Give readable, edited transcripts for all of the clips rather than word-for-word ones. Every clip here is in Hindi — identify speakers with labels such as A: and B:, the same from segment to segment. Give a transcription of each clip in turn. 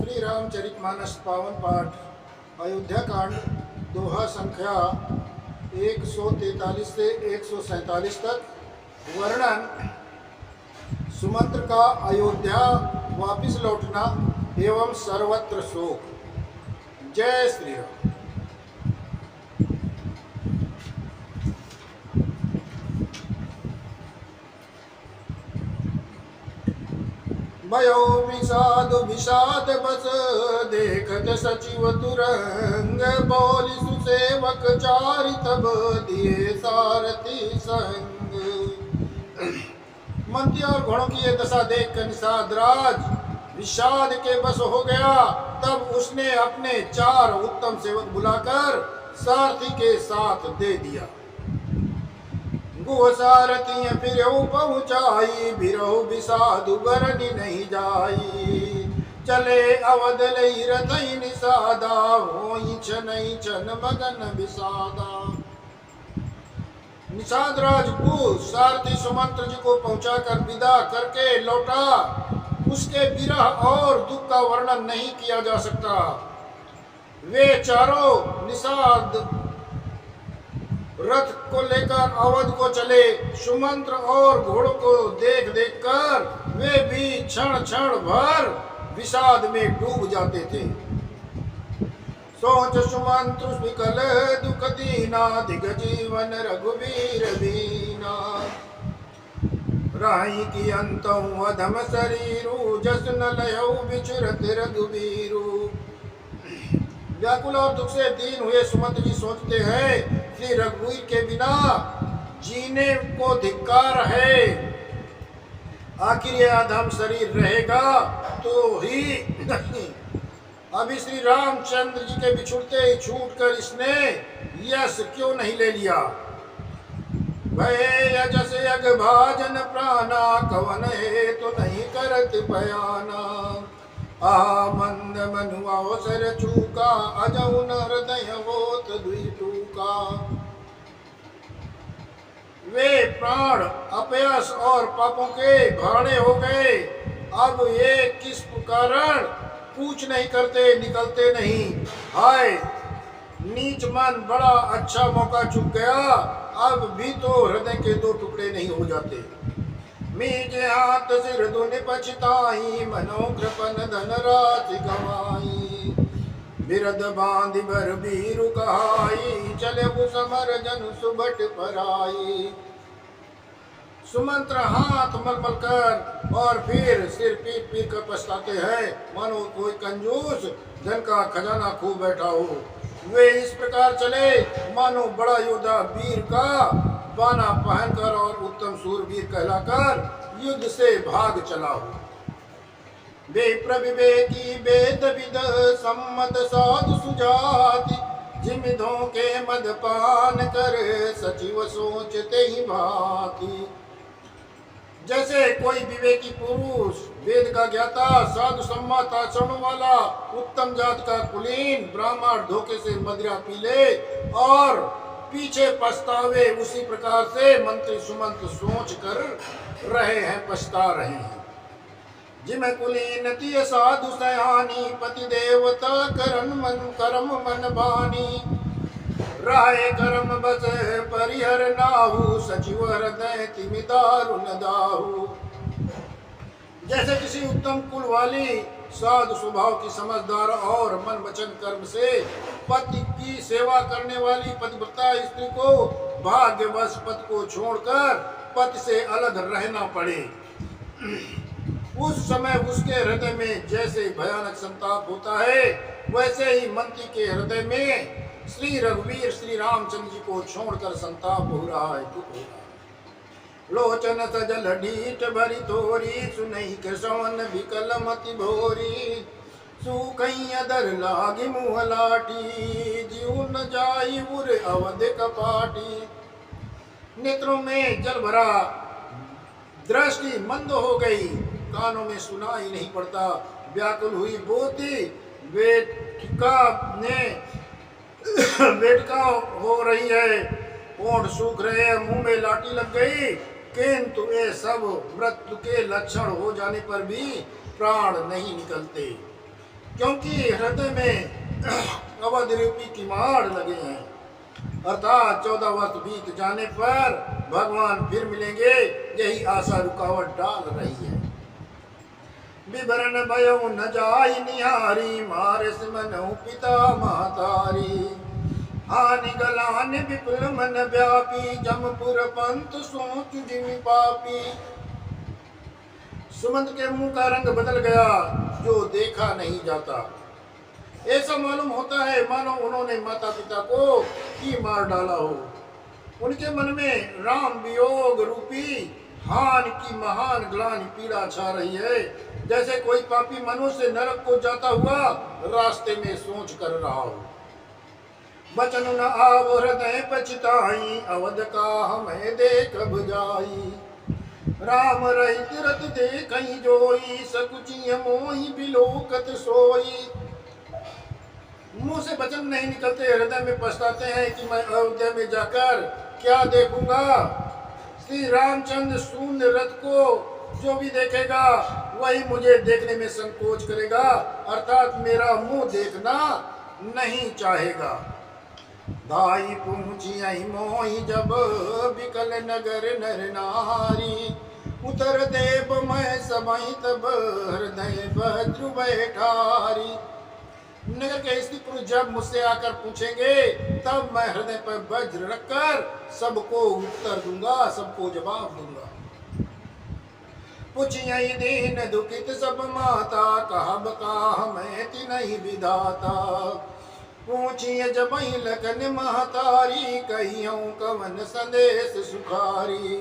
A: श्री रामचरितमानस पावन पाठ अयोध्या कांड दोहा संख्या 143 से 147 तक। वर्णन सुमंत्र का अयोध्या वापिस लौटना एवं सर्वत्र शोक। जय श्री राम। भयो विषाद बस देखत सचिव तुरंग, बोली सुसेवक चारि तब दिए सारथी संग। मंत्री और घोड़ों की ये दशा देख कर निषाद राज विषाद के बस हो गया। तब उसने अपने 4 उत्तम सेवक बुलाकर सारथी के साथ दे दिया। सारथी फिर पहुँचाई, बिरहु विषादु बरनी नहीं जाई। चले अवध लई रथई निषादा, होई छनई छन मगन विषादा। निषाद राज को सारथी सुमंत्र जी को पहुंचाकर विदा करके लौटा। उसके विरह और दुख का वर्णन नहीं किया जा सकता। वे चारों निषाद रथ को लेकर अवध को चले। सुमंत्र और घोड़ों को देख देख कर वे भी क्षण क्षण भर विषाद में डूब जाते थे। सोच सुमंत्र विकल दुख दीना, दिग जीवन रघुवीर दीना। राही की अंतऊ अधम शरीरु, जस न लयऊ बिचरत रघुवीरु। व्याकुल और दुख से दीन हुए सुमंत्र जी सोचते हैं, श्री रघुवीर के बिना जीने को धिक्कार है। आखिर ये अधम शरीर रहेगा तो ही नहीं। अभी श्री रामचंद्र जी के बिछुड़ते ही छूटकर इसने यश क्यों नहीं ले लिया। भय यजस यग भाजन प्राणा, कवन है तो नहीं करत बयाना। मंद मनुआ अवसर चूका, अजऊ न हृदय होत दुई टूका। वे प्राण अपयश और पापों के भाड़े हो गए। अब ये किस कारण पूछ नहीं करते, निकलते नहीं। हाय नीच मन, बड़ा अच्छा मौका चूक गया। अब भी तो हृदय के 2 टुकड़े नहीं हो जाते। मीजे हाथ सिर धुन पछताई, मनो कृपन धन राशि गवाई। बिरद बांध भर बीरु कहाई, चले समर जन सुबट पराई। सुमंत्र हाथ मलमल कर और फिर सिर पीट पीट कर पछताते हैं, मानो कोई कंजूस धन का खजाना खूब बैठा हो। वे इस प्रकार चले मानो बड़ा योद्धा वीर का बाना पहनकर और उत्तम सूरवीर कहलाकर युद्ध से भाग चला हो। विप्र विवेकी वेद विद सम्मत साधु सुजाति, जिमिधों के मदपान कर सचिव सोचते ही भांति। जैसे कोई विवेकी पुरुष वेद का ज्ञाता साधु सम्मत आचरण वाला उत्तम जात का कुलीन ब्राह्मण धोखे से मदिरा पी ले और पीछे पछतावे, उसी प्रकार से मंत्री सुमंत्र सोच कर रहे हैं, पछता रहे हैं। जिम कुलीन तिय साधु सयानी, पति देवता करम मन बानी। राय कर्म बस परिहर नाहु, सचिव हृदय तिमि दारुण दाहु। जैसे किसी उत्तम कुल वाली साधु स्वभाव की समझदार और मन वचन कर्म से पति की सेवा करने वाली पतिव्रता स्त्री को भाग्यवश पति को छोड़कर पति से अलग रहना पड़े, उस समय उसके हृदय में जैसे भयानक संताप होता है, वैसे ही मंत्री के हृदय में श्री रघुवीर श्री रामचंद्र जी को छोड़कर संताप हो रहा है, दुख हो रहा है। लोचन सजल ढीठ भरी थोरी, सुनई कृष्ण विकल मति भोरी। सूखई अदर लागी मुँह लाठी, जीव न जाई उर अवध कपाटी। नेत्रों में जल भरा, दृष्टि मंद हो गई, कानों में सुनाई नहीं पड़ता। व्याकुल हुई बोती वेटका हो रही है, होंठ सूख रहे हैं, मुंह में लाठी लग गई। किंतु ये सब मृत्यु के लक्षण हो जाने पर भी प्राण नहीं निकलते। क्योंकि हृदय में अवध रूपी किमाड़ लगे हैं। अर्थात 14 वर्ष बीत जाने पर भगवान फिर मिलेंगे, यही आशा रुकावट डाल रही है। विवरण भयो न जाई निहारी, मारे सिमनऊ पिता महतारी। हानि गलान विपुल मन व्यापी, जमपुर पंथ सोच जिमि पापी। सुमंत के मुंह का रंग बदल गया, जो देखा नहीं जाता। ऐसा मालूम होता है मानो उन्होंने माता पिता को ही मार डाला हो। उनके मन में राम वियोग रूपी हानि की महान ग्लानि पीड़ा छा रही है, जैसे कोई पापी मनुष्य नरक को जाता हुआ रास्ते में सोच कर रहा हो। बचन न आव हृदय पछताई, अवध का हमें देख बुझाई। राम रहित रत देखई जोई, सकुचि मोहि बिलोकत सोई। मुंह से वचन नहीं निकलते, हृदय में पछताते हैं कि मैं अयोध्या में जाकर क्या देखूंगा। श्री रामचंद्र शून्य रथ को जो भी देखेगा वही मुझे देखने में संकोच करेगा, अर्थात मेरा मुंह देखना नहीं चाहेगा। दाई पूछी आई मोहि जब, बिकल नगर नर नारी। उतर देव मैं सबई तब, हृदय भद्र बैठारी। नगर के स्त्री पुरुष जब मुझसे आकर पूछेंगे, तब मैं हृदय पर वज्र रखकर सबको उत्तर दूंगा, सबको जवाब दूंगा। पूछिए दीन दुखित सब माता, कहब का मैं तिनहि विधाता। पूछिए जब लखन महतारी, कहियो कवन संदेश सुखारी।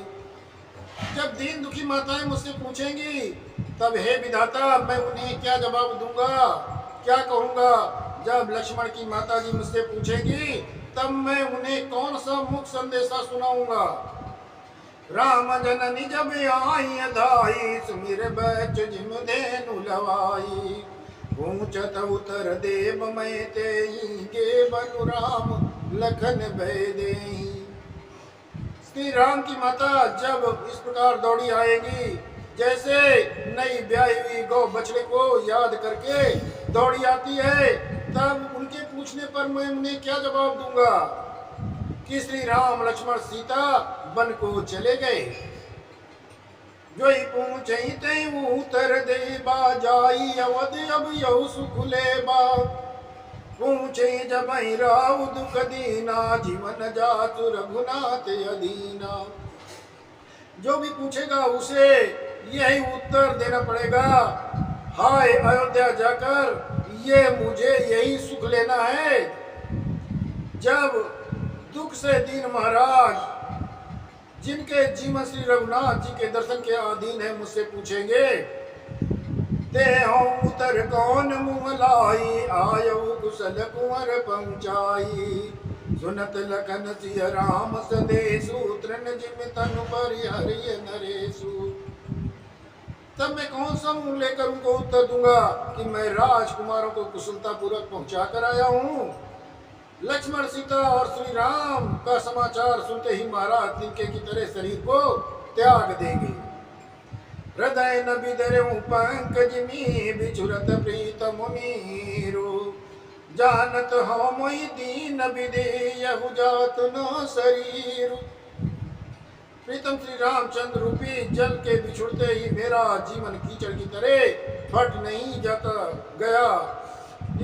A: जब दीन दुखी माताएं मुझसे पूछेंगी, तब हे विधाता मैं उन्हें क्या जवाब दूंगा, क्या कहूंगा। जब लक्ष्मण की माता जी मुझसे पूछेंगी, तब मैं उन्हें कौन सा मुख संदेशा सुनाऊंगा। राम जननी जब आई धाई, सुमिर बच जिम धेनु लवाई। पूछत उतर देव मैं तेई, गे बनु राम लखन भय देई। श्री राम की माता जब इस प्रकार दौड़ी आएगी, जैसे नई ब्याही हुई गौ बछड़े को याद करके दौड़ी आती है, तब उनके पूछने पर मैं उन्हें क्या जवाब दूंगा कि श्री राम लक्ष्मण सीता वन को चले गए। जो ही पूछे तई उतर दे बा, जाई अवध अब यऊ सुख ले बा। पूछे जब राव दुख दीना, जीवन जातु रघुनाथ अधीना। जो भी पूछेगा उसे यही उत्तर देना पड़ेगा, हाय अयोध्या जाकर ये मुझे यही सुख लेना है। जब दुख से दीन महाराज जिनके जीवन श्री रघुनाथ जी के दर्शन के अधीन है मुझसे पूछेंगे, ते हम उतर कौन मुँह लाई, आयो कुशल कुंवर पहुँचाई। सुनत लखन सिय राम सदेशु, तृण जिम तनु परिहरिय नरेशु। तब मैं कौन सा मुँह लेकर उनको उत्तर दूंगा कि मैं राजकुमारों को कुशलता पूर्वक पहुँचा कर आया हूँ। लक्ष्मण सीता और श्री राम का समाचार सुनते ही महाराज तिनके की तरह शरीर को त्याग देंगे। हृदय न बिदरे पंकज मी, बिछुरत प्रीतम मीरू। जानत हो मोहि दीन विदेयहु जात न शरीर। प्रीतम श्री रामचंद्र रूपी जल के बिछुड़ते ही मेरा जीवन कीचड़ की तरह फट नहीं जाता गया।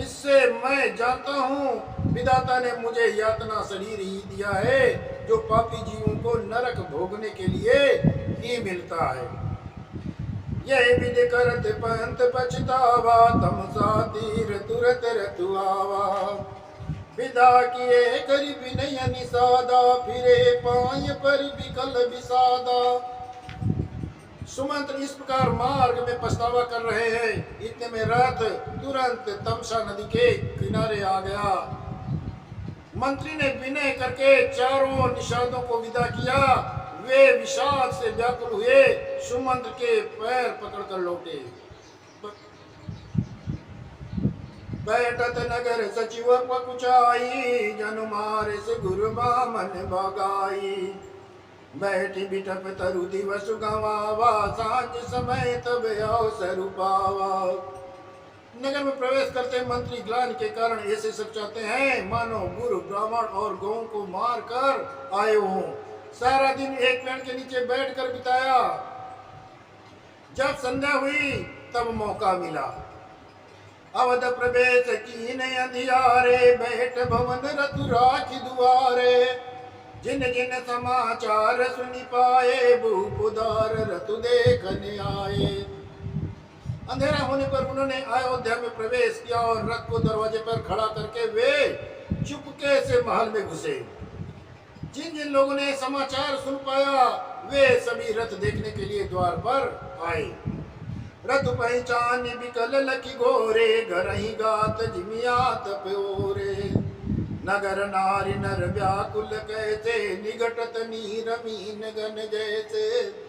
A: इससे मैं जानता हूँ विधाता ने मुझे यातना शरीर ही दिया है, जो पापी जीवों को नरक भोगने के लिए ही मिलता है। यह विधि करत पंत पछतावा, तमसा तीर तुरत रतुआवा। विदा किए करी विनय निषादा, फिरे पाय पर विकल विषादा। सुमंत्र इस प्रकार मार्ग में पछतावा कर रहे हैं। इतने में रथ तुरंत तमसा नदी के किनारे आ गया। मंत्री ने विनय करके चारों निषादों को विदा किया। वे विषाद से व्याकुल हुए, सुमंत्र के पैर पकड़कर लौटे। बैठत नगर सचिव पकुचाई, जनु मारे से गुरु बामन बगाई। बैठी बिठप तरु दिवस गवावा, सांझ समय तब अवसर पावा। नगर में प्रवेश करते मंत्री ग्लानि के कारण ऐसे सब चाहते हैं मानो गुरु ब्राह्मण और गौ को मार कर आए हों। सारा दिन एक पेड़ के नीचे बैठकर बिताया। जब संध्या हुई तब मौका मिला। अवध प्रवेश कीन अंधियारे, बैठ भवन रतु राखी दुआरे। जिन जिन समाचार सुनी पाए, भूप उदार रतु देखने आए। अंधेरा होने पर उन्होंने अयोध्या में प्रवेश किया और रथ को दरवाजे पर खड़ा करके वे चुपके से महल में घुसे। जिन जिन लोगों ने समाचार सुन पाया वे सभी रथ देखने के लिए द्वार पर आए। रथ पहचान बिकल लखी घोरे, घर ही गात जिमियात प्योरे। नगर नारी नर व्याकुल कहते, निगटत नीर मीन गन जैसे।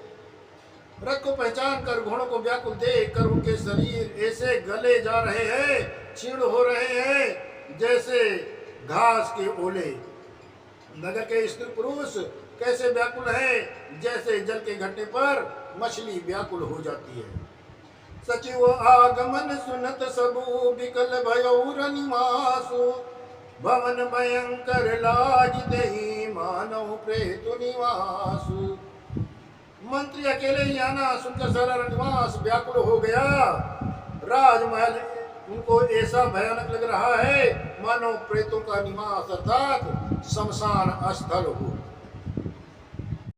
A: रथ को पहचान कर घोड़ों को व्याकुल देख कर उनके शरीर ऐसे गले जा रहे हैं, क्षीण हो रहे हैं जैसे घास के ओले। नगर के स्त्री पुरुष कैसे व्याकुल है, जैसे जल के घटने पर मछली व्याकुल हो जाती है। सचिव आगमन सुनत सबू, बिकल भयौर निवासु। भवन भयंकर लागिते ही, मानव प्रेतु निवासु। मंत्री अकेले ही आना सुनकर सारा रंगवास व्याकुल हो गया। राजमहल उनको ऐसा भयानक लग रहा है मानो प्रेतों का निवास अर्थात शमशान स्थल हो।